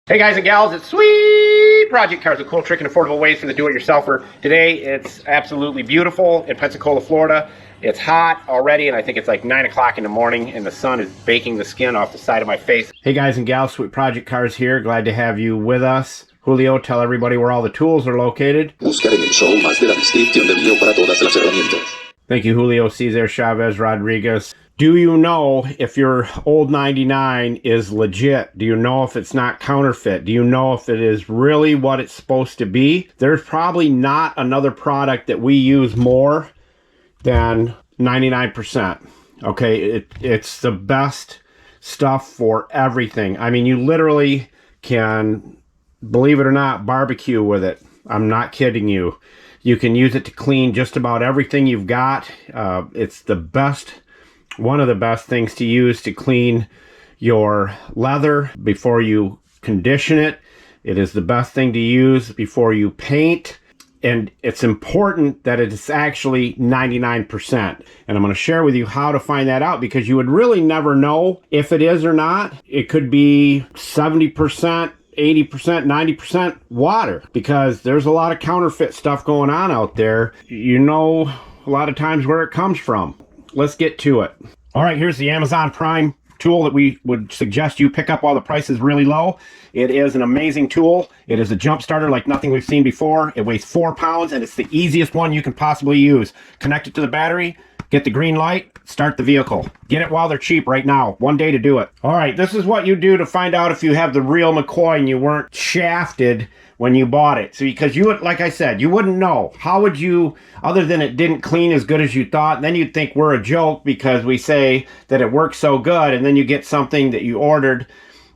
Hey guys and gals, it's Sweet Project Cars, a cool, trick, and affordable ways for the do-it-yourselfer. Today, it's absolutely beautiful in Pensacola, Florida. It's hot already, and I think it's like 9 o'clock in the morning, and the sun is baking the skin off the side of my face. Hey guys and gals, Sweet Project Cars here. Glad to have you with us. Julio, tell everybody where all the tools are located. Buscar en el show más de la descripción del video para todas las herramientas. Thank you, Julio Cesar Chavez Rodriguez. Do you know if your old 99 is legit? Do you know if it's not counterfeit? Do you know if it is really what it's supposed to be? There's probably not another product that we use more than 99%. Okay, it's the best stuff for everything. I mean, you literally can, believe it or not, barbecue with it. I'm not kidding you. You can use it to clean just about everything you've got. It's the best, one of the best things to use to clean your leather before you condition it. It is the best thing to use before you paint. And it's important that it's actually 99%. And I'm going to share with you how to find that out, because you would really never know if it is or not. It could be 70%. 80%, 90% water, because there's a lot of counterfeit stuff going on out there. You know a lot of times where it comes from. Let's get to it. All right, here's the Amazon Prime tool that we would suggest you pick up while the price is really low. It is an amazing tool. It is a jump starter like nothing we've seen before. It weighs 4 pounds, and it's the easiest one you can possibly use. Connect it to the battery, get the green light, start the vehicle. Get it while they're cheap right now. One day to do it. All right, this is what you do to find out if you have the real McCoy and you weren't shafted when you bought it. So because you would, like I said, you wouldn't know. How would you, other than it didn't clean as good as you thought, and then you'd think we're a joke because we say that it works so good, and then you get something that you ordered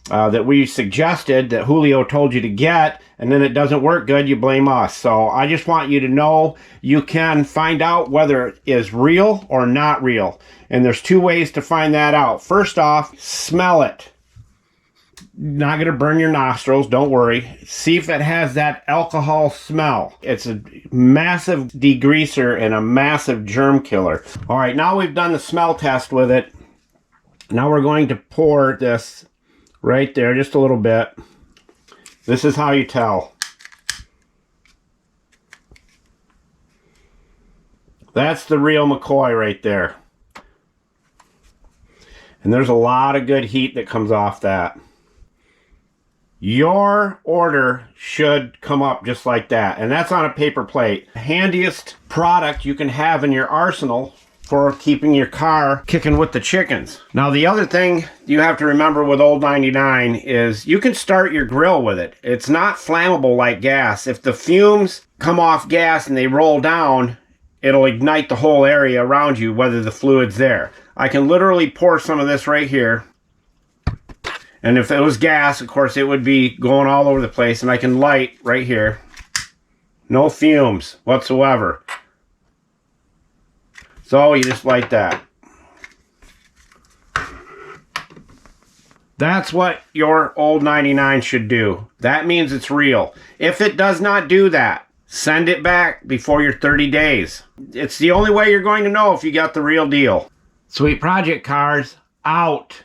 that we suggested, that Julio told you to get, and then it doesn't work good, you blame us. So I just want you to know you can find out whether it is real or not real. And there's 2 ways to find that out. First off, smell it. Not going to burn your nostrils, don't worry. See if it has that alcohol smell. It's a massive degreaser and a massive germ killer. All right, now we've done the smell test with it. Now we're going to pour this right there, just a little bit. This is how you tell. That's the real McCoy right there. And there's a lot of good heat that comes off that. Your order should come up just like that. And that's on a paper plate. The handiest product you can have in your arsenal for keeping your car kicking with the chickens. Now, the other thing you have to remember with Old 99 is you can start your grill with it. It's not flammable like gas. If the fumes come off gas and they roll down, it'll ignite the whole area around you, whether the fluid's there. I can literally pour some of this right here. And if it was gas, of course, it would be going all over the place. And I can light right here. No fumes whatsoever. So you just light that. That's what your old 99 should do. That means it's real. If it does not do that, send it back before your 30 days. It's the only way you're going to know if you got the real deal. Sweet Project Cars, out.